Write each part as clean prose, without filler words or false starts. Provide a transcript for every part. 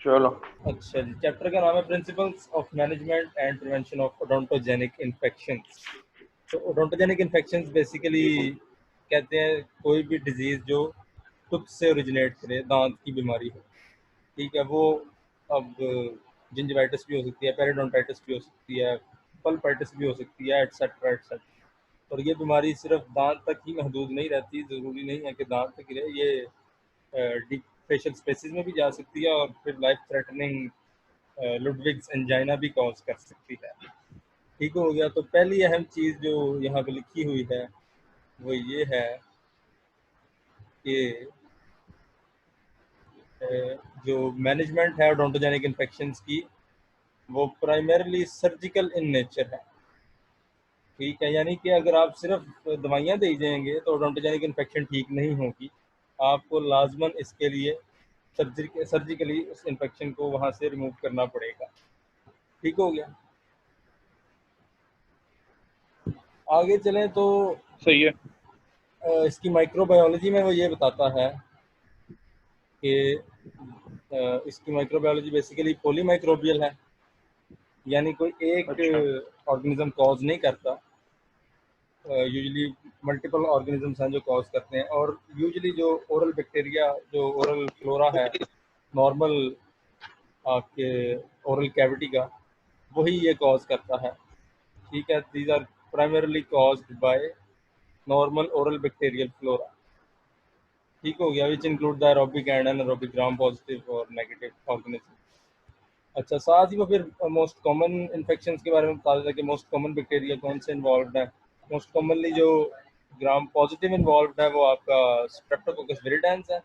चलो। अच्छा जी, चैप्टर का नाम है principles of management and prevention of odontogenic infections. तो ओडोंटोजेनिक इन्फेक्शंस बेसिकली कहते हैं कोई भी डिजीज़ जो टूथ से ओरिजिनेट करे, दांत की बीमारी हो, ठीक है। वो अब जिंजिवाइटिस भी हो सकती है, पेरिडोंटाइटिस भी हो सकती है, पल्पाइटिस भी हो सकती है, एटसेट्रा एटसेट्रा। और ये बीमारी सिर्फ दांत तक ही महदूद नहीं रहती, ज़रूरी नहीं है कि दांत तक ही रहे, ये डीप फेशियल स्पेसिस में भी जा सकती है और फिर लाइफ थ्रेटनिंग लुडविग्स एंजाइना भी कॉज कर सकती है। ठीक हो गया। तो पहली अहम चीज़ जो यहाँ पे लिखी हुई है वो ये है कि जो मैनेजमेंट है ओडोंटोजेनिक इन्फेक्शंस की, वो प्राइमरली सर्जिकल इन नेचर है। ठीक है, यानी कि अगर आप सिर्फ दवाइयाँ दे जाएंगे तो ओडोंटोजेनिक इन्फेक्शन ठीक नहीं होगी, आपको लाजमन इसके लिए सर्जिकली उस इन्फेक्शन को वहाँ से रिमूव करना पड़ेगा। ठीक हो गया। आगे चलें तो सही है। इसकी माइक्रोबायोलॉजी में वो ये बताता है कि इसकी माइक्रोबायोलॉजी बेसिकली पॉलीमाइक्रोबियल है, यानी कोई एक अच्छा। ऑर्गेनिज्म कॉज नहीं करता। यूजुअली मल्टीपल ऑर्गेनिजम्स हैं जो कॉज करते हैं, और यूजुअली जो ओरल बैक्टीरिया, जो ओरल फ्लोरा है नॉर्मल आपके ओरल कैविटी का, वही ये कॉज करता है। ठीक है, these are primarily caused by normal oral bacterial flora. ठीक हो गया, which include the aerobic and anaerobic gram positive और नेगेटिव ऑर्गेनिज्म। अच्छा, साथ ही वो फिर मोस्ट कॉमन इन्फेक्शंस के बारे में बता देता है कि मोस्ट कॉमन बैक्टीरिया कौन से इन्वॉल्व है। मोस्ट कॉमनली जो ग्राम पॉजिटिव इन्वॉल्व है वो आपका स्ट्रेप्टोकोकस विरिडेंस है,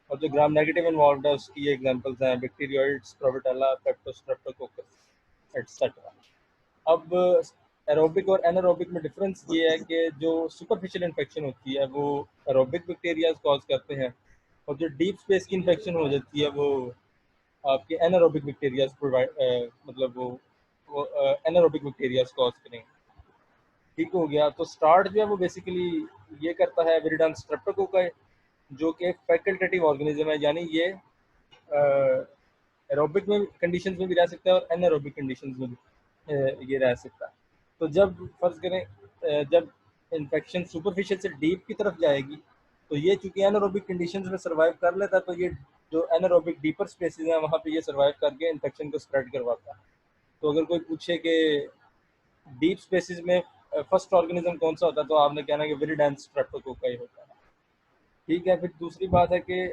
और जो ग्राम नेगेटिव इन्वॉल्व है उसकी एग्जांपल्स हैं बैक्टीरियोइड्स, प्रोविटेला, पेप्टोस्ट्रेप्टोकोकस एटसेट्रा। अब एरोबिक और एनारोबिक में डिफरेंस ये है कि जो सुपरफिशियल इन्फेक्शन होती है वो एरोबिक बैक्टीरियाज कॉज करते हैं, और जो डीप स्पेस की इन्फेक्शन हो जाती है वो आपके एनारोबिक बैक्टीरियाज प्रोवाइड मतलब वो एनारोबिक बैक्टीरियाज कॉज करेंगे। ठीक हो गया। तो स्टार्ट जो है वो बेसिकली ये करता है विरिडेंस स्ट्रेप्टोकोकाई, जो कि एक फैकल्टेटिव ऑर्गेनिज्म है, यानी ये एरोबिक में कंडीशंस में भी रह सकता है और एनारोबिक कंडीशंस में भी ये रह सकता है। तो जब फर्ज करें जब इन्फेक्शन सुपरफिशियल से डीप की तरफ जाएगी, तो ये चूंकि एनारोबिक कंडीशंस में सर्वाइव कर लेता है, तो ये जो एनारोबिक डीपर स्पेसेस हैं वहाँ पे ये सर्वाइव करके इन्फेक्शन को स्प्रेड करवाता है। तो अगर कोई पूछे कि डीप स्पेसेस में फर्स्ट ऑर्गेनिज्म कौन सा होता है, तो आपने कहना है कि विरिडेंस स्ट्रेप्टोकोकाई होता है। ठीक है, फिर दूसरी बात है कि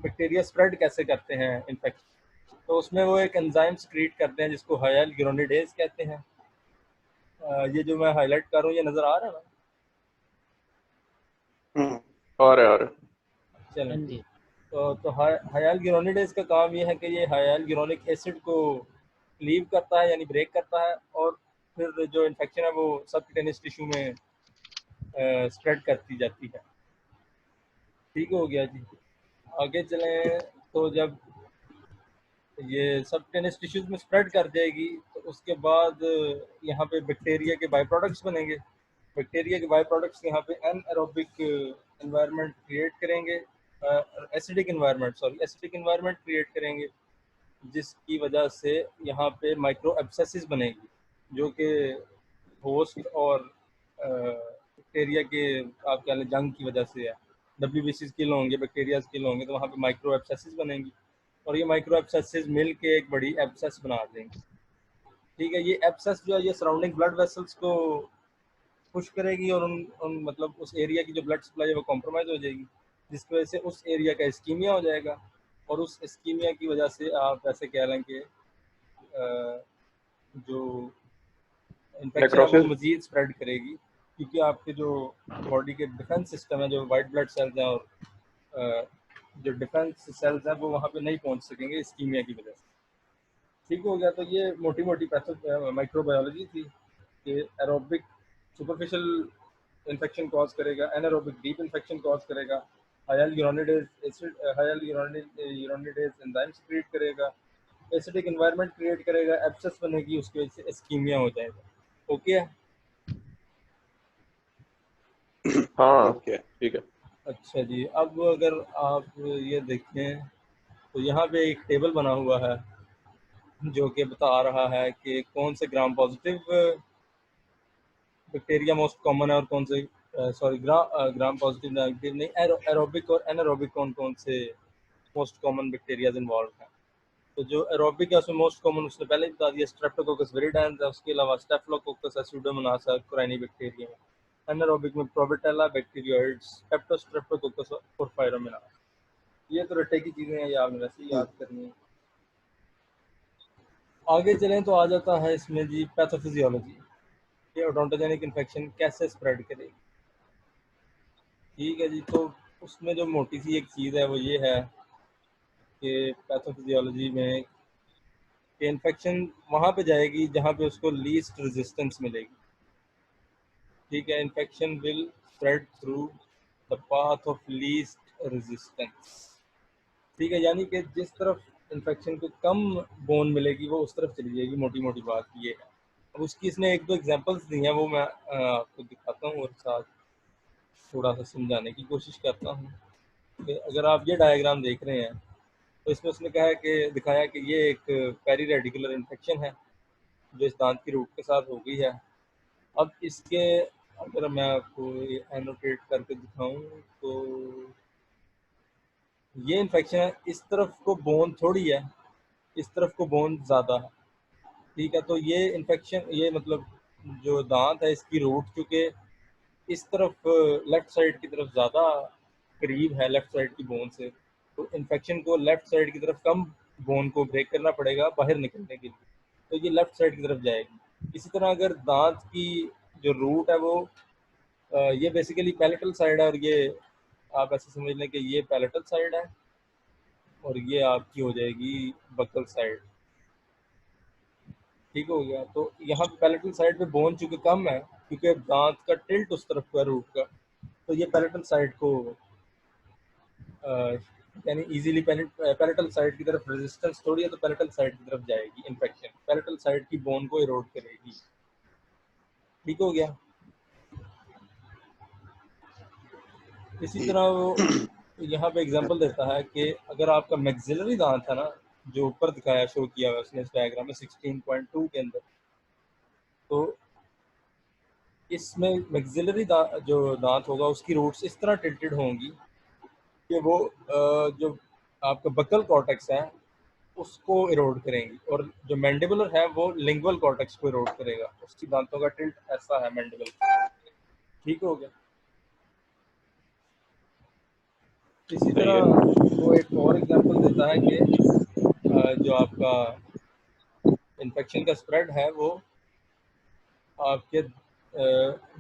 बैक्टीरिया स्प्रेड कैसे करते हैं इन्फेक्शन। तो उसमें वो एक एंजाइम सक्रीट करते हैं जिसको हाइलुरोनिडेज कहते हैं। ये जो मैं हाईलाइट कर रहा हूँ ये नज़र आ रहा है ना? और चलें। तो हाइलुरोनिडेज का काम ये है कि ये हाइलुरोनिक एसिड को लीव करता है, यानी ब्रेक करता है, और फिर जो इन्फेक्शन है वो सबक्यूटेनियस टिश्यू में स्प्रेड करती जाती है। ठीक हो गया जी। आगे चलें तो जब ये सबक्यूटेनियस टिश्यूज में स्प्रेड कर जाएगी तो उसके बाद यहाँ पे बैक्टीरिया के बाई प्रोडक्ट्स बनेंगे। बैक्टीरिया के बाई प्रोडक्ट्स यहाँ पे एनएरोबिक एनवायरनमेंट क्रिएट करेंगे, एसिडिक एनवायरनमेंट क्रिएट करेंगे, जिसकी वजह से यहाँ पे माइक्रो एब्सेसिस बनेगी, जो कि होस्ट और बैक्टीरिया के आप कह लें जंग की वजह से है। WBC किल होंगे, बैक्टीरिया किल होंगे, तो वहाँ पे माइक्रो एब्सेसिस बनेंगी, और ये माइक्रो एब्सेसिस मिल के एक बड़ी एब्सेस बना देंगे। ठीक है, ये एब्सेस जो है ये सराउंडिंग ब्लड वेसल्स को पुश करेगी, और उन मतलब उस एरिया की जो ब्लड सप्लाई है वो कॉम्प्रोमाइज़ हो जाएगी, जिसकी वजह से उस एरिया का इस्कीमिया हो जाएगा, और उस इस्कीमिया की वजह से आप ऐसे कह लें कि जो इन्फेक्शन है वो नेक्रोसिस। मज़ीद स्प्रेड करेगी, क्योंकि आपके जो बॉडी के डिफेंस सिस्टम है, जो वाइट ब्लड सेल्स हैं और जो डिफेंस सेल्स हैं वो वहाँ पे नहीं पहुँच सकेंगे इस्कीमिया की वजह से। ठीक हो गया। तो ये मोटी मोटी माइक्रोबायोलॉजी थी कि एरोबिक सुपरफिशियल इन्फेक्शन कॉज करेगा, एनारोबिक डीप इन्फेक्शन कॉज करेगा, hyaluronidase acid hyaluronidase enzyme create करेगा, एसिडिक एनवायरनमेंट क्रिएट करेगा, एब्सेस बनेगी, उसकी वजह से इस्कीमिया हो जाएगा। ओके है? हाँ ओके ठीक है। अच्छा जी, अब अगर आप ये देखें तो यहाँ पे एक टेबल बना हुआ है जो कि बता रहा है कि कौन से gram positive bacteria most common है और कौन से सॉरी ग्राम पॉजिटिव नेगेटिव नहीं, एरोबिक और एनारोबिक कौन कौन से मोस्ट कॉमन बैक्टीरिया इन्वॉल्व हैं। तो जो एरोबिक है उसमें मोस्ट कॉमन उसने पहले ही बता दिया, स्ट्रेप्टोकोकस विरिडेंस है, उसके अलावा स्टेफिलोकोकस है, सूडोमोनास है, कोराइनिबैक्टीरियम है। एनारोबिक में प्रोबेटेला बैक्टीरियोइड्स, पेप्टोस्ट्रेप्टोकोकस और पायरोमिनास। ये तो रट्टे की चीज़ें हैं, ये आपने वैसे ही याद करनी है। आगे चलें तो आ जाता है इसमें जी पैथोफिजियोलॉजी, ये ओडोंटोजेनिक इन्फेक्शन कैसे स्प्रेड करेगी। ठीक है जी, तो उसमें जो मोटी सी एक चीज़ है वो ये है कि पैथोफिजियोलॉजी में कि इन्फेक्शन वहाँ पे जाएगी जहाँ पे उसको लीस्ट रेजिस्टेंस मिलेगी। ठीक है, infection will spread through the path of least resistance. ठीक है, यानी कि जिस तरफ इन्फेक्शन को कम बोन मिलेगी वो उस तरफ चली जाएगी, मोटी मोटी बात ये है। अब उसकी इसने एक दो एग्जांपल्स दी हैं, वो मैं आपको दिखाता हूँ और साथ थोड़ा सा समझाने की कोशिश करता हूँ। कि अगर आप ये डायग्राम देख रहे हैं तो इसमें उसने कहा है कि दिखाया कि ये एक पेरी रेडिकुलर इन्फेक्शन है जो इस दांत की रूट के साथ हो गई है। अब इसके अगर मैं आपको एनोटेट करके दिखाऊं तो ये इन्फेक्शन है, इस तरफ को बोन थोड़ी है, इस तरफ को बोन ज़्यादा है। ठीक है, तो ये इन्फेक्शन, ये मतलब जो दांत है इसकी रूट चूँकि इस तरफ लेफ्ट साइड की तरफ ज़्यादा करीब है लेफ्ट साइड की बोन से, तो इन्फेक्शन को लेफ्ट साइड की तरफ कम बोन को ब्रेक करना पड़ेगा बाहर निकलने के लिए, तो ये लेफ्ट साइड की तरफ जाएगी। इसी तरह अगर दांत की जो रूट है वो ये बेसिकली पैलेटल साइड है और ये आप ऐसे समझ लें कि ये पैलेटल साइड है और ये आपकी हो जाएगी बकल साइड। ठीक हो गया, तो यहाँ पे पैलेटल साइड पे बोन चूँकि कम है क्योंकि दांत का टिल्ट उस तरफ का रूट का, तो ये पैलेटल साइड को यानी इजीली पैलेटल साइड की तरफ रेजिस्टेंस थोड़ी है तो पैलेटल साइड की तरफ जाएगी इन्फेक्शन, पैलेटल साइड की बोन को इरोड करेगी। ठीक हो गया। इसी तरह वो यहाँ पे एग्जांपल देता है कि अगर आपका मैक्सिलरी दांत है ना, जो ऊपर दिखाया शो किया हुआ उसने इस डायग्राम में 16.2 के अंदर, तो इसमें मैक्सिलरी जो दांत होगा उसकी रूट्स इस तरह टिल्टेड होंगी कि वो जो आपका बकल कॉर्टेक्स है उसको इरोड करेंगी, और जो मैंडिबुलर है वो लिंगुअल कॉर्टेक्स को इरोड करेगा। उसकी दांतों का टिल्ट ऐसा है मैंडिबल। ठीक हो गया। इसी सही तरह है। वो एक और एग्जांपल देता है कि जो आपका इन्फेक्शन का स्प्रेड है वो आपके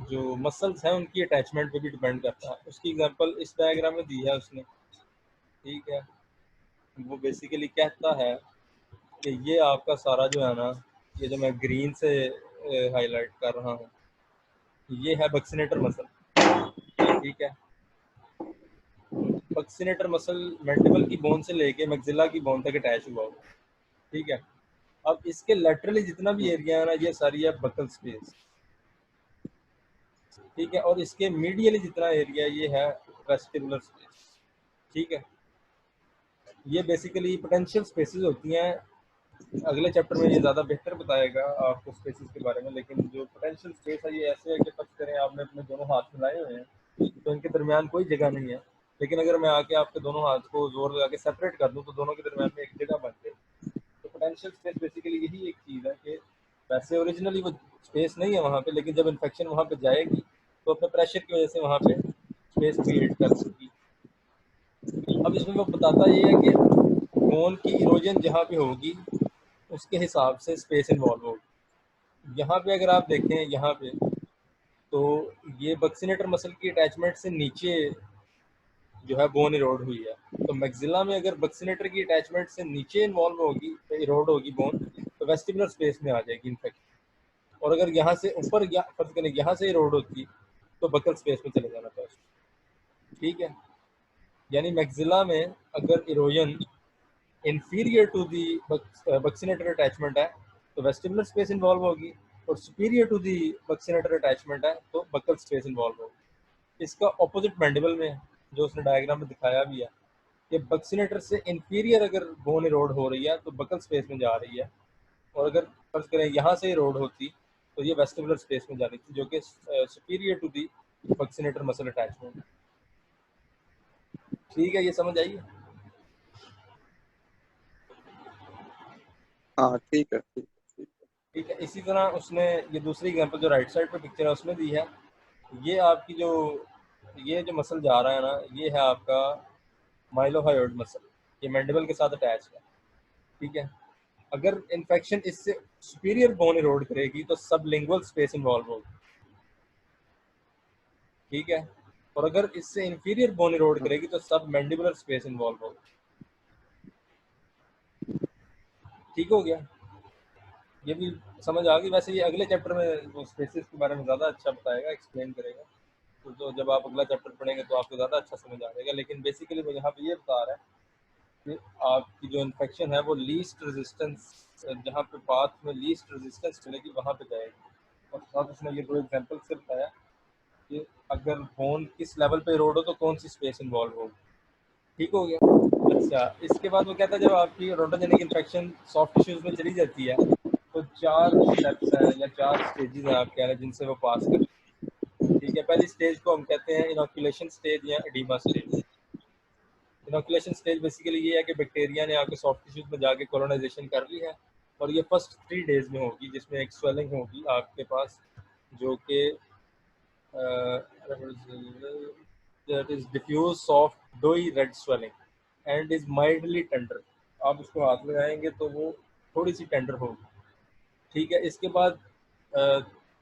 जो मसल्स हैं उनकी अटैचमेंट पे भी डिपेंड करता है। उसकी एग्जांपल इस डायग्राम में दी है उसने। ठीक है, वो बेसिकली कहता है कि ये आपका सारा जो है ना, ये जो मैं ग्रीन से हाईलाइट कर रहा हूँ, ये है बक्सिनेटर मसल। ठीक है, बक्सिनेटर मसल मैंडिबल की बोन से लेके मैक्सिला की बोन तक अटैच हुआ होगा। ठीक है, अब इसके लेटरली जितना भी एरिया है ना, ये सारी है बकल स्पेस। ठीक है, और इसके मीडियली जितना एरिया ये है वेस्टिबुलर स्पेस। ठीक है, ये बेसिकली पोटेंशियल स्पेसेस होती हैं। अगले चैप्टर में ये ज़्यादा बेहतर बताएगा आपको स्पेसेस के बारे में, लेकिन जो पोटेंशियल स्पेस है ये ऐसे है कि फर्ज करें आपने अपने दोनों हाथ मिलाए हुए हैं तो इनके दरमियान कोई जगह नहीं है, लेकिन अगर मैं आके आपके दोनों हाथ को जोर लगा के सेपरेट कर दूं तो दोनों के दरमियान में एक जगह बन जाए। तो पोटेंशियल स्पेस बेसिकली यही एक चीज़ है कि वैसे ओरिजिनली वो स्पेस नहीं है वहाँ पे, लेकिन जब इन्फेक्शन वहाँ पे जाएगी तो अपने प्रेशर की वजह से वहाँ पे स्पेस क्रिएट कर देगी। अब इसमें वो बताता ये है कि बोन की इरोजन जहाँ पे होगी उसके हिसाब से स्पेस इन्वॉल्व होगी। यहाँ पे अगर आप देखें यहाँ पे, तो ये बक्सिनेटर मसल की अटैचमेंट से नीचे जो है बोन इरोड हुई है, तो मैक्सिला में अगर बक्सिनेटर की अटैचमेंट से नीचे इन्वॉल्व होगी, इरोड होगी बोन, तो वेस्टिबुलर स्पेस में आ जाएगी इन्फेक्शन। और अगर यहाँ से ऊपर फर्ज करें यहाँ से इरोड होती तो बकल स्पेस में चले जाना था उसको। ठीक है, यानी मैक्सिला में अगर erosion inferior to the buccinator attachment है तो वेस्टिबुलर स्पेस इन्वॉल्व होगी, और सुपीरियर टू दी बक्सिनेटर अटैचमेंट है तो बकल स्पेस इन्वॉल्व होगी। इसका ऑपोजिट मैंडिबल में है जो उसने डायग्राम में दिखाया भी है। कि बक्सीनेटर से इंफीरियर अगर बोन इरोड हो रही है तो बकल स्पेस में जा रही है, और अगर फर्ज करें यहाँ से इरोड होती तो ये वेस्टिबुलर स्पेस में जानी थी, जो कि superior to the buccinator muscle attachment. ठीक है, ये समझ आई? हाँ ठीक है, ठीक है, ठीक है। ठीक है, इसी तरह उसने ये दूसरी एग्जांपल जो राइट साइड पे पिक्चर है उसमें दी है, ये आपकी जो ये जो मसल जा रहा है ना, ये है आपका माइलोहायोइड मसल, ये मैंडिबल के साथ अटैच है। ठीक है, अगर इन्फेक्शन इससे सुपीरियर बोन इरोड करेगी तो सबलिंगुअल स्पेस इन्वॉल्व होगी। ठीक है, और अगर इससे इंफीरियर बोन इरोड हाँ, करेगी तो सब मैंडिबुलर स्पेस इन्वॉल्व होगी। ठीक हो गया, ये भी समझ आ गई। वैसे ये अगले चैप्टर में वो स्पेसिस के बारे में ज़्यादा अच्छा बताएगा, एक्सप्लेन करेगा, तो जब आप अगला चैप्टर पढ़ेंगे तो आपको ज़्यादा अच्छा समझ आ जाएगा। लेकिन बेसिकली वो यहाँ पे ये बता रहा है कि आपकी जो इन्फेक्शन है वो लीस्ट रेजिस्टेंस, जहाँ पे पाथ में लीस्ट रेजिस्टेंस चलेगी वहाँ पे जाएगी। और साथ उसने ये दो एग्जाम्पल से बताया कि अगर बोन किस लेवल पे रोड हो तो कौन सी स्पेस इन्वॉल्व होगी। ठीक हो गया। अच्छा, इसके बाद वो कहता है जब आपकी रोटोजेनिक इन्फेक्शन सॉफ्ट टिश्यूज में चली जाती है तो 4 स्टेप्स हैं या 4 स्टेजेस हैं आप कह रहे हैं जिनसे वो पास करती है। ठीक है, पहली स्टेज को हम कहते हैं इनोकुलेशन स्टेज या oedema stage. Inoculation stage basically ये है कि बैक्टीरिया ने आके सॉफ्ट टिश्यूज में जाके कॉलोनाइजेशन कर ली है, और ये फर्स्ट 3 डेज में होगी, जिसमें एक स्वेलिंग होगी आपके पास जो कि that is diffuse soft doughy red swelling and is mildly tender। आप उसको हाथ लगाएंगे तो वो थोड़ी सी टेंडर होगी। ठीक है, इसके बाद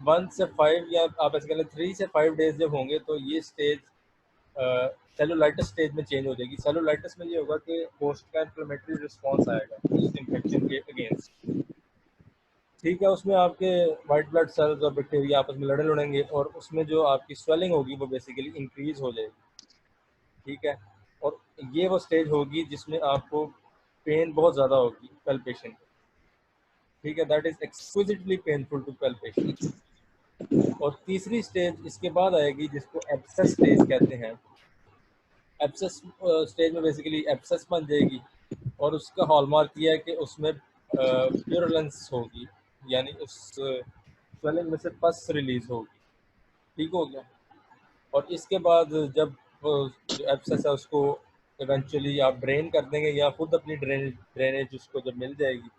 1 से 5 या आप ऐसे कह लें 3 से 5 डेज जब होंगे तो ये स्टेज सेलुलाइटिस स्टेज में चेंज हो जाएगी। सेलुलाइटिस में ये होगा कि पोस्ट का इन्फ्लेमेटरी रिस्पॉन्स आएगा उस इन्फेक्शन के अगेंस्ट। ठीक है, उसमें आपके वाइट ब्लड सेल्स और बैक्टीरिया आपस में लड़ेंगे और उसमें जो आपकी स्वेलिंग होगी वो बेसिकली इंक्रीज हो जाएगी। ठीक है, और ये वो स्टेज होगी जिसमें आपको पेन बहुत ज़्यादा होगी, पैल्पेशन। ठीक है, that is exquisitely painful to palpation. और तीसरी स्टेज इसके बाद आएगी जिसको एब्सेस स्टेज कहते हैं। एब्सेस स्टेज में बेसिकली एब्सेस बन जाएगी और उसका हॉलमार्क ये है कि उसमें प्यूरलेंस होगी, यानी उस स्वेलिंग में से पस रिलीज होगी। ठीक हो गया। और इसके बाद जब जो एब्सेस है उसको इवेंचुअली आप ड्रेन कर देंगे या खुद अपनी ड्रेनेज उसको जब मिल जाएगी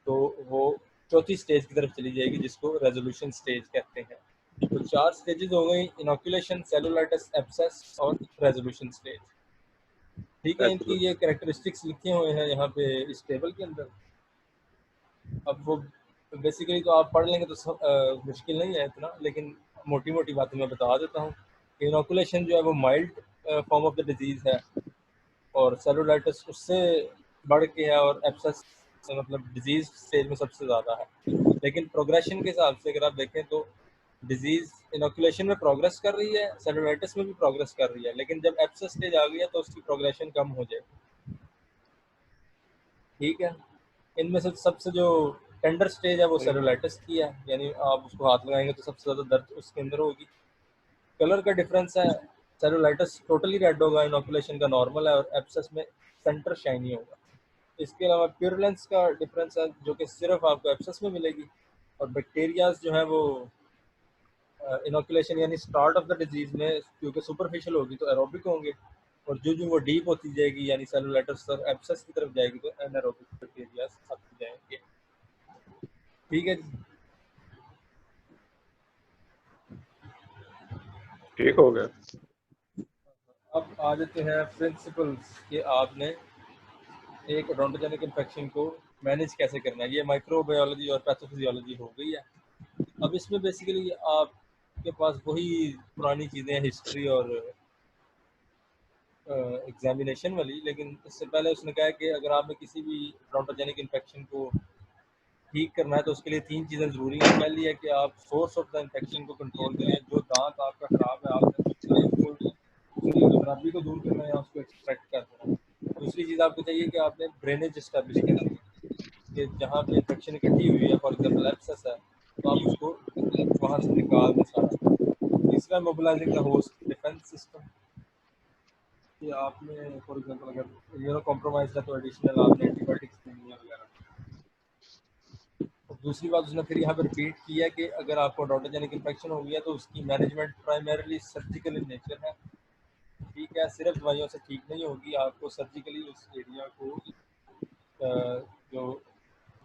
तो वो चौथी स्टेज की तरफ चली जाएगी जिसको रेजोल्यूशन स्टेज कहते हैं। तो 4 स्टेजेस हो गई, इनोकुलेशन, सेलुलाइटिस, एब्सेस और रेजोल्यूशन स्टेज। ठीक है, इनकी Absolutely. ये कैरेक्टरिस्टिक्स लिखे हुए हैं यहाँ पे इस टेबल के अंदर। अब वो बेसिकली तो आप पढ़ लेंगे तो मुश्किल नहीं है इतना, लेकिन मोटी मोटी बातें मैं बता देता हूँ। इनोकुलेशन जो है वो mild form of the disease है, और सेलुलाइटिस उससे बढ़ के है, और एब्सेस मतलब डिजीज़ स्टेज में सबसे ज़्यादा है। लेकिन प्रोग्रेशन के हिसाब से अगर आप देखें तो डिजीज़ इनोकुलेशन में प्रोग्रेस कर रही है, सेलुलाइटिस में भी प्रोग्रेस कर रही है, लेकिन जब एब्सेस स्टेज आ गई है तो उसकी प्रोग्रेशन कम हो जाएगी। ठीक है, इनमें से सबसे जो टेंडर स्टेज है वो सेलुलाइटिस की है, यानी आप उसको हाथ लगाएंगे तो सबसे ज़्यादा दर्द उसके अंदर होगी। कलर का डिफरेंस है, सेलुलाइटिस टोटली रेड होगा, इनोकुलेशन का नॉर्मल है, और एब्सेस में सेंटर शाइनी होगा। इसके अलावा प्यूरलेंस का डिफरेंस है जो कि सिर्फ आपको एब्सेस में मिलेगी, और बैक्टीरियाज जो है वो इनोकुलेशन यानी स्टार्ट ऑफ द डिजीज में क्योंकि सुपरफिशियल होगी तो एरोबिक होंगे, और जो वो डीप होती जाएगी यानी सेलुलाइटिस और एब्सेस की तरफ जाएगी तो एनारोबिक बैक्टीरियाज आते जाएंगे। ठीक है जी। ठीक हो गया। अब आ जाते हैं प्रिंसिपल्स कि आपने एक ओडोंटोजेनिक इन्फेक्शन को मैनेज कैसे करना है। ये माइक्रोबायोलॉजी और पैथोफिजियोलॉजी हो गई है। अब इसमें बेसिकली आपके पास वही पुरानी चीज़ें हैं, हिस्ट्री और एग्जामिनेशन वाली, लेकिन इससे पहले उसने कहा कि अगर आपने किसी भी ओडोंटोजेनिक इन्फेक्शन को ठीक करना है तो उसके लिए 3 चीज़ें ज़रूरी हैं। पहली है कि आप सोर्स ऑफ द इन्फेक्शन को कंट्रोल करें, जो दांत आपका ख़राब है आपने उसको उसकी खराबी को दूर करना है या उसको एक्सट्रैक्ट करना है। दूसरी चीज़ आपको चाहिए कि आपने ड्रेनेज इस्टेब्लिश करनी है, कि जहाँ पे इन्फेक्शन इकट्ठी हुई है, फॉर एग्जाम्पल एब्सेस है, तो आप उसको वहाँ से निकाल दें सारा। तीसरा, mobilising the host defence system. कि आपने फॉर एग्जांपल अगर इम्यूनो कॉम्प्रोमाइज है तो एडिशनल आपने एंटीबायोटिक्स देनी है वगैरह। और दूसरी बात उसने फिर यहाँ पर रिपीट किया कि अगर आपको ओडोंटोजेनिक इन्फेक्शन हो गया तो उसकी management primarily surgical in nature है। ठीक है, सिर्फ दवाइयों से ठीक नहीं होगी, आपको सर्जिकली उस एरिया को जो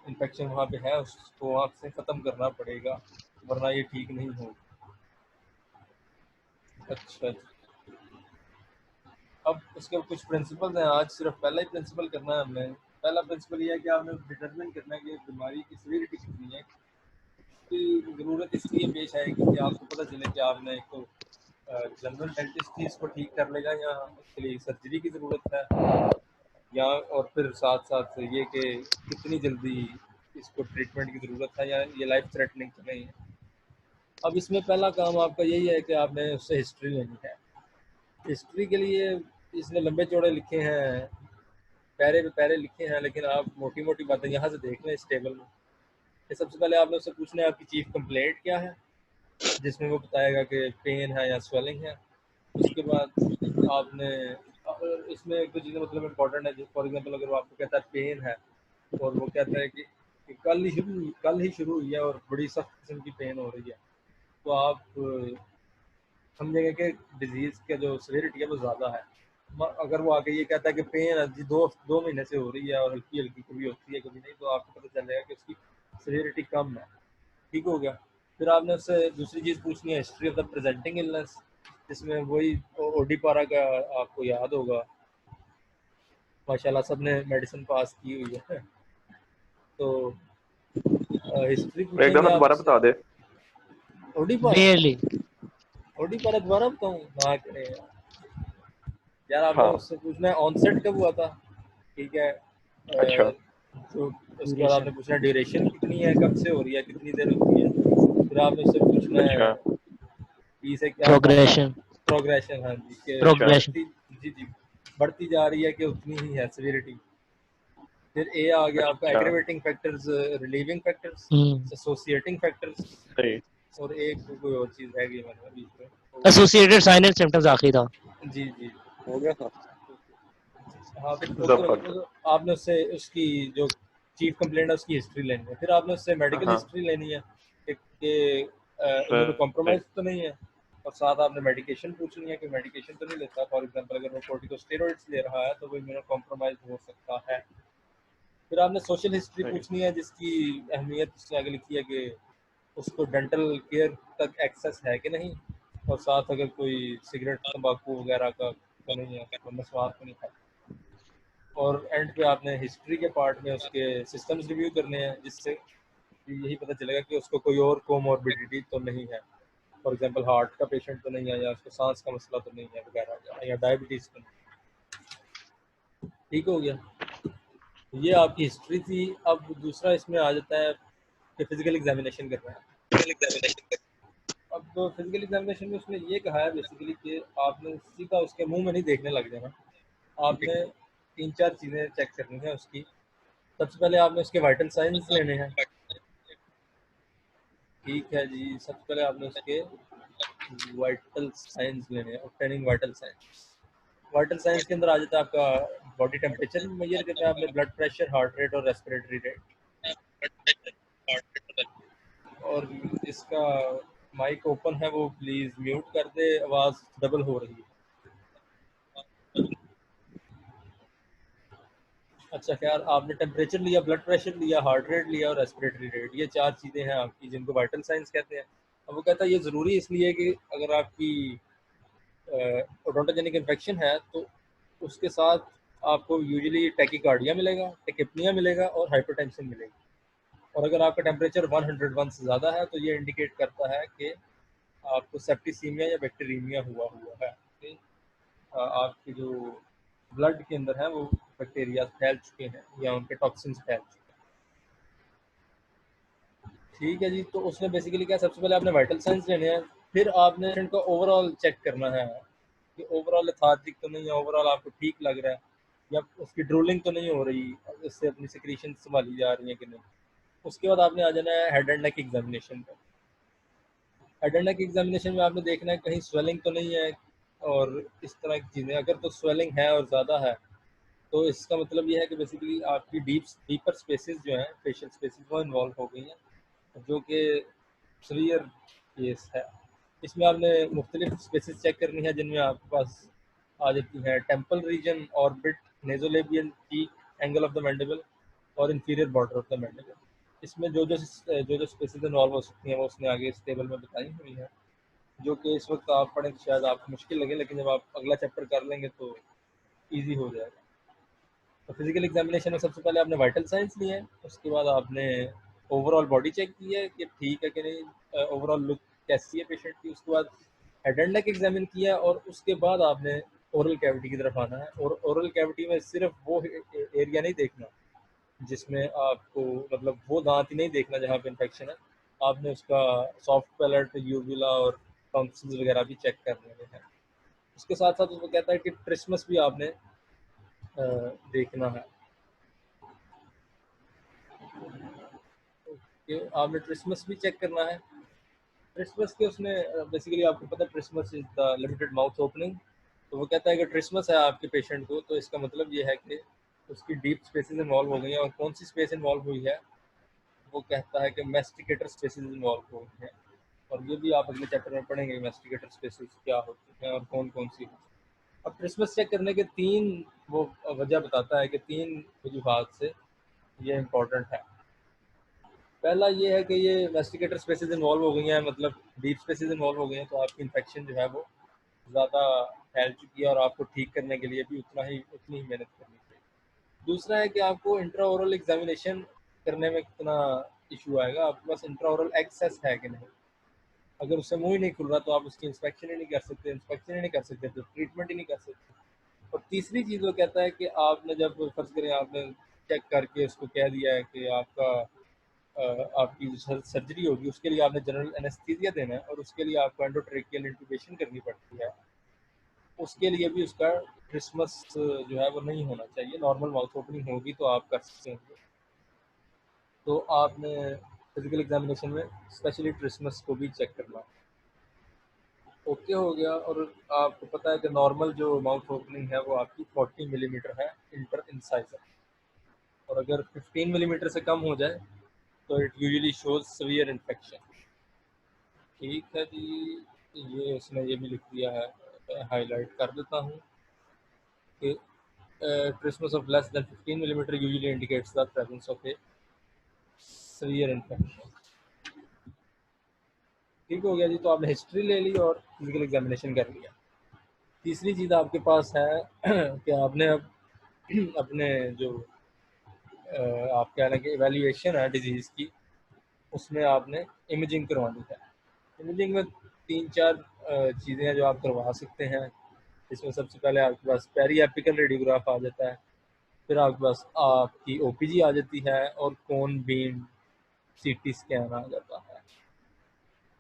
इन्फेक्शन वहाँ पे है उसको आपसे ख़त्म करना पड़ेगा, वरना ये ठीक नहीं होगा। अच्छा जी। अब उसके कुछ प्रिंसिपल्स हैं, आज सिर्फ पहला ही प्रिंसिपल करना है हमने। पहला प्रिंसिपल ये है कि आपने डिटरमिन करना है कि बीमारी की सीवियरिटी कितनी है। की ज़रूरत इसलिए पेश आएगी कि आपको पता चले कि आपने एक तो जनरल डेंटिस्ट ही इसको ठीक कर लेगा या उसके लिए सर्जरी की ज़रूरत है, या और फिर साथ साथ ये कि कितनी जल्दी इसको ट्रीटमेंट की ज़रूरत है या ये लाइफ थ्रेटनिंग तो नहीं है। अब इसमें पहला काम आपका यही है कि आपने उससे हिस्ट्री लेनी है। हिस्ट्री के लिए इसने लंबे चौड़े लिखे हैं, पैरे पे पैरे लिखे हैं, लेकिन आप मोटी मोटी बातें यहाँ से देख लें इस टेबल में। कि सबसे पहले आपने उससे पूछना है आपकी चीफ कंप्लेंट क्या है, जिसमें वो बताएगा कि पेन है या स्वेलिंग है। उसके बाद आपने इसमें कुछ चीज़ें मतलब इम्पोर्टेंट है। फॉर एग्जांपल अगर वो आपको कहता है पेन है और वो कहता है कि कल ही शुरू हुई है और बड़ी सख्त किस्म की पेन हो रही है, तो आप समझेंगे कि डिजीज़ का जो सीवियरिटी है वो ज़्यादा है। अगर वो आके ये कहता है कि पेन जी दो महीने से हो रही है और हल्की हल्की कभी होती है कभी नहीं, तो आपको पता चल जाएगा कि उसकी सीवियरिटी कम है। ठीक हो गया। फिर आपने उससे दूसरी चीज़ पूछनी है history of the presenting illness, जिसमें वही ओडीपारा का आपको याद होगा, माशाल्लाह सबने मेडिसिन पास की हुई है। तो हिस्ट्री एक पूछेंगे दफा आप दोबारा उससे। बता दे। ओडीपारा, बेयरली। ओडीपारा दोबारा बताऊँ ना करें यार। आपने हाँ। उससे पूछना है ऑनसेट कब हुआ था। ठीक है। अच्छा। तो उसके बाद ड्यूरेशन। आपने पूछना है ड्यूरेशन कितनी है, कब से हो रही है, कितनी देर होती है। फिर आपने उससे पूछना अच्छा। है ई से क्या बनता है, प्रोग्रेशन। प्रोग्रेशन। हाँ जी, कि अच्छा। प्रोग्रेशन। बढ़ती, जी जी, बढ़ती जा रही है कि उतनी ही है सीवियरिटी। फिर ए आ गया आपका अच्छा। Aggravating factors, relieving factors, associating factors, सही। और एक कोई और चीज़ रह गई मैंने बीच में एसोसिएटेड साइन एंड सिम्टम्स आखिरी था। जी जी। हो गया था। हाँ फिर जबरदस्त। आपने उससे उसकी जो चीफ कंप्लेंट है उसकी हिस्ट्री लेनी है। फिर आपने उससे मेडिकल हाँ। हिस्ट्री लेनी है कि इम्यूनो सही। कॉम्प्रोमाइज तो नहीं है, और साथ आपने मेडिकेशन पूछनी है कि मेडिकेशन तो नहीं लेता। फॉर एग्जांपल अगर वो कोर्टिकोस्टेरॉइड्स ले रहा है तो वो इम्यूनो कॉम्प्रोमाइज हो सकता है। फिर आपने सोशल हिस्ट्री सही। पूछनी है, जिसकी अहमियत उसने आगे लिखी है कि उसको डेंटल केयर तक एक्सेस है कि नहीं, और साथ अगर कोई सिगरेट तंबाकू वगैरह का तो नहीं है, वरना स्वाद तो नहीं खाता। और एंड पे आपने हिस्ट्री के पार्ट में उसके सिस्टम्स रिव्यू करने हैं, जिससे यही पता चलेगा कि उसको कोई और कोमॉर्बिडिटी तो नहीं है। फॉर एग्जांपल हार्ट का पेशेंट तो नहीं है, या उसको सांस का मसला तो नहीं है वगैरह, या डायबिटीज़ तो नहीं। ठीक हो गया। ये आपकी हिस्ट्री थी। अब दूसरा इसमें आ जाता है कि फिजिकल एग्जामिनेशन करना है। अब फिजिकल एग्जामिनेशन में उसने ये कहा है बेसिकली कि आपने सीधा उसके मुंह में नहीं देखने लग जाना। आपने तीन चार चीज़ें चेक करनी है उसकी। सबसे पहले आपने उसके वाइटल साइंस लेने हैं। ठीक है जी, सबसे पहले आपने उसके वाइटल साइंस लेने हैं, obtaining vital science. Vital science के अंदर आ जाता है आपका बॉडी टेम्परेचर मेजर करना है आपने, ब्लड प्रेशर, हार्ट रेट और रेस्पिरेटरी रेट। और इसका माइक ओपन है वो प्लीज़ म्यूट कर दे, आवाज़ डबल हो रही है। अच्छा, खैर आपने टेम्परेचर लिया, ब्लड प्रेशर लिया, हार्ट रेट लिया और रेस्पिरेटरी रेट, ये चार चीज़ें हैं आपकी जिनको वाइटल साइंस कहते हैं। अब वो कहता है ये ज़रूरी इसलिए कि अगर आपकी ओडोंटोजेनिक इन्फेक्शन है तो उसके साथ आपको यूजुअली टैकीकार्डिया मिलेगा, टेकिपनिया मिलेगा और हाइपरटेंशन मिलेगी। और अगर आपका टेम्परेचर 101 से ज़्यादा है तो ये इंडिकेट करता है कि आपको सेप्टिसीमिया या बैक्टीरियमिया हुआ है कि आपके जो ब्लड के अंदर है वो बैक्टीरिया फैल चुके हैं या उनके टॉक्सिन्स फैल चुके हैं। ठीक है जी। तो उसने बेसिकली क्या, सबसे पहले आपने वाइटल साइंस लेने हैं। फिर आपने पेशेंट का ओवरऑल चेक करना है कि ओवरऑल लेथार्जिक तो नहीं है, ओवरऑल आपको ठीक लग रहा है, या उसकी ड्रोलिंग तो नहीं हो रही, इससे अपनी सिक्रीशन संभाली जा रही है कि नहीं। उसके बाद आपने आ जाना है हेड एंड नेक एग्जामिनेशन पर। हेड एंड नेक एग्जामिनेशन में आपने देखना है कहीं स्वेलिंग तो नहीं है, और इस तरह की चीज़ें। अगर तो स्वेलिंग है और ज़्यादा है तो इसका मतलब ये है कि बेसिकली आपकी डीपर स्पेसेस जो हैं, फेशियल स्पेसेस, वो इन्वॉल्व हो गई हैं, जो कि सीवियर केस है। इसमें आपने मुख्तलिफ स्पेसेस चेक करनी है जिनमें आपके पास आ जाती हैं temple region, orbit, nasolabial, cheek, angle of the mandible और inferior border of the mandible. इसमें जो स्पेसेस इन्वॉल्व हो सकती हैं वो उसने आगे इस टेबल में बताई हुई हैं, जो कि इस वक्त आप पढ़ें तो शायद आपको मुश्किल लगे, लेकिन जब आप अगला चैप्टर कर लेंगे तो ईजी हो जाएगा। तो फिजिकल एग्जामिनेशन में सबसे पहले आपने वाइटल साइंस लिए हैं, उसके बाद आपने ओवरऑल बॉडी चेक की है कि ठीक है कि नहीं, ओवरऑल लुक कैसी है पेशेंट की। उसके बाद हेड एंड नेक एग्जामिन किया है और उसके बाद आपने ओरल कैविटी की तरफ आना है। और ओरल कैविटी में सिर्फ वो एरिया नहीं देखना जिसमें आपको, मतलब वो दांत ही नहीं देखना जहाँ पे इन्फेक्शन है, आपने उसका सॉफ्ट पैलेट, यूविला और टॉन्सिल्स वगैरह भी चेक करने हैं। उसके साथ साथ उसको कहता है कि ट्रिस्मस भी आपने देखना है कि आपने ट्रिस्मस भी चेक करना है। ट्रिस्मस के उसने बेसिकली आपको पता है trismus is the limited mouth opening. तो वो कहता है कि ट्रिस्मस है आपके पेशेंट को, तो इसका मतलब ये है कि उसकी डीप स्पेसेस इन्वॉल्व हो गई हैं। और कौन सी स्पेस इन्वॉल्व हुई है, वो कहता है कि मैस्टिकेटर स्पेसेस इन्वॉल्व हो गई हैं। और ये भी आप अगले चैप्टर में पढ़ेंगे मैस्टिकेटर स्पेसेस क्या होती हैं और कौन कौन सी। अब क्रिसमस चेक करने के तीन वो वजह बताता है कि तीन वजूहत से ये इम्पोर्टेंट है। पहला ये है कि ये इन्वेस्टिगेटर स्पेसेस इन्वॉल्व हो गई हैं, मतलब डीप स्पेसेस इन्वॉल्व हो गई हैं, तो आपकी इन्फेक्शन जो है वो ज़्यादा फैल चुकी है और आपको ठीक करने के लिए भी उतनी ही मेहनत करनी चाहिए। दूसरा है कि आपको इंट्रा ओरल एग्जामिनेशन करने में कितना इशू आएगा, आपके पास इंट्रा ओरल एक्सेस है कि नहीं। अगर उससे मुंह ही नहीं खुल रहा तो आप उसकी इंस्पेक्शन ही नहीं कर सकते, तो ट्रीटमेंट ही नहीं कर सकते। और तीसरी चीज़ वो कहता है कि आपने जब फर्ज करें आपने चेक करके उसको कह दिया है कि आपकी जो सर्जरी होगी उसके लिए आपने जनरल एनेस्थीसिया देना है और उसके लिए आपको एंडोट्रेकियल इंट्यूबेशन करनी पड़ती है, उसके लिए भी उसका क्रिसमस जो है वो नहीं होना चाहिए। नॉर्मल माउथ ओपनिंग होगी तो आप कर सकते हैं। तो आपने फिजिकल एग्जामिनेशन में स्पेशली क्रिसमस को भी चेक करना ओके हो गया। और आपको पता है कि नॉर्मल जो माउथ ओपनिंग है वो आपकी 40 मिलीमीटर है इंटर इंसाइजर, और अगर 15 मिलीमीटर से कम हो जाए तो it usually shows severe infection. ठीक है जी, ये उसने ये भी लिख दिया है, हाईलाइट कर देता हूँ कि Christmas of less than 15 millimetre usually indicates the presence of A severe infection. ठीक हो गया जी, तो आपने हिस्ट्री ले ली और फिजिकल एग्जामिनेशन कर लिया। तीसरी चीज़ आपके पास है कि आपने अब अपने जो आप कह रहे हैं कि एवेल्यूएशन है डिजीज़ की, उसमें आपने इमेजिंग करवानी है। इमेजिंग में तीन चार चीज़ें हैं जो आप करवा सकते हैं। इसमें सबसे पहले आपके पास पेरी एपिकल रेडियोग्राफ आ जाता है, फिर आपके पास आपकी ओपीजी आ जाती है और कोन बीम सीटी स्कैन आ जाता है।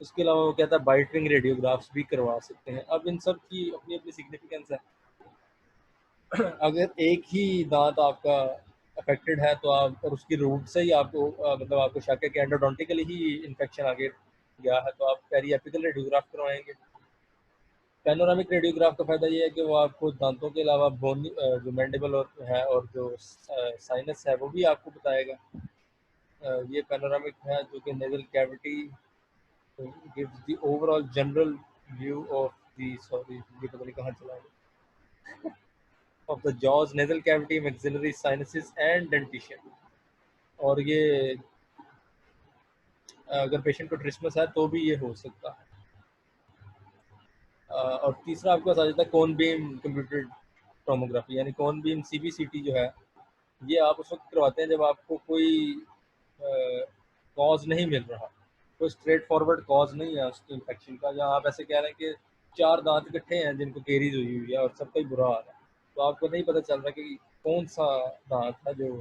उसके अलावा वो कहता है बाइटरिंग रेडियोग्राफ्स भी करवा सकते हैं। अब इन सब की अपनी अपनी सिग्निफिकेंस है। अगर एक ही दांत आपका अफेक्टेड है तो आप, और उसकी रूट से ही आपको मतलब आपको शक है कि एंडोडोंटिकली ही इन्फेक्शन आगे गया है, तो आप पेरी एपिकल रेडियोग्राफ करवाएंगे। पैनोरामिक रेडियोग्राफ का फ़ायदा ये है कि वो आपको दांतों के अलावा बोन जो मैंडिबल और है और जो साइनस है वो भी आपको बताएगा। ये पैनोरामिक है जो कि nasal cavity gives the overall general view of the, sorry ये पता नहीं कहाँ चला गया, of the jaws, nasal cavity, maxillary, sinuses and dentition. और ये अगर पेशेंट को ट्रिस्मस है तो भी ये हो सकता है। और तीसरा आपके पास आ जाता है कोन बीम कंप्यूटेड टोमोग्राफी, यानी कोन बीम सीबीसीटी जो है, ये आप उस वक्त करवाते हैं जब आपको कोई कॉज नहीं मिल रहा, कोई स्ट्रेट फॉरवर्ड कॉज नहीं है उसकी इन्फेक्शन का, या आप ऐसे कह रहे हैं कि चार दांत इकट्ठे हैं जिनको केरीज हुई हुई है और सबका ही बुरा हाल है, तो आपको नहीं पता चल रहा कि कौन सा दांत है जो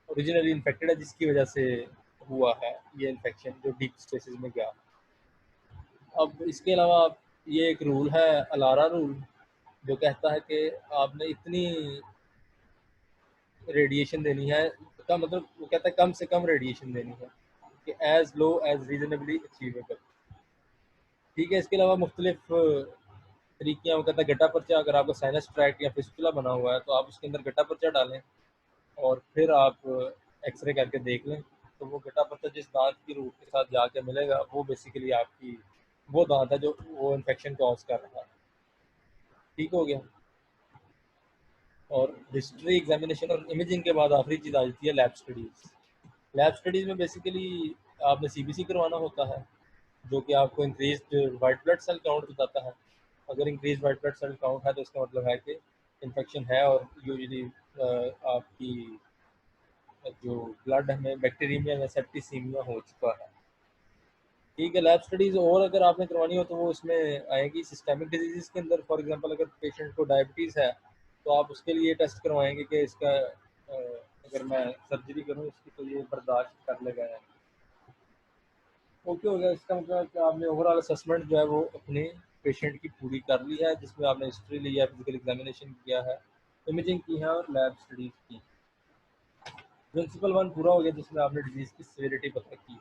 ओरिजिनली इन्फेक्टेड है जिसकी वजह से हुआ है ये इन्फेक्शन जो डीप स्पेसेस में गया। अब इसके अलावा ये एक रूल है अलारा रूल, जो कहता है कि आपने इतनी रेडिएशन देनी है, का मतलब वो कहता है कम से कम रेडिएशन देनी है कि as low as reasonably achievable. ठीक है, इसके अलावा मुख्तलिफ तरीके वो कहता है गट्टा पर्चा, अगर आपका साइनस ट्रैक्ट या फिस्टुला बना हुआ है तो आप उसके अंदर गट्टा पर्चा डालें और फिर आप एक्सरे करके देख लें। तो वो गट्टा पर्चा जिस दांत की रूट के साथ जाके मिलेगा वो बेसिकली आपकी वो दांत है जो वो इन्फेक्शन कॉज कर रहा है। ठीक हो गया। और हिस्ट्री एग्जामिनेशन और इमेजिंग के बाद आखिरी चीज़ आ जाती है लैब स्टडीज़। लैब स्टडीज़ में बेसिकली आपने सीबीसी करवाना होता है जो कि आपको increase white blood cell count बताता है। अगर increase white blood cell count है तो इसका मतलब है कि इन्फेक्शन है और यूजुअली आपकी जो ब्लड में बैक्टीरियमिया या सेप्टिसीमिया हो चुका है। ठीक है। लैब स्टडीज़ और अगर आपने करवानी हो तो वो इसमें आएगी सिस्टेमिक डिजीज़ के अंदर। फॉर एग्जांपल अगर पेशेंट को डायबिटीज़ है तो आप उसके लिए टेस्ट करवाएंगे कि इसका अगर मैं सर्जरी करूँ इसकी तो ये बर्दाश्त कर लेगा या ओके हो गया। इसका मतलब कि आपने ओवरऑल असेसमेंट जो है वो अपने पेशेंट की पूरी कर ली है, जिसमें आपने हिस्ट्री ली है, फिजिकल एग्जामिनेशन किया है, इमेजिंग की है और लैब स्टडीज की। प्रिंसिपल 1 पूरा हो गया जिसमें आपने डिजीज़ की सिवियरिटी पता की।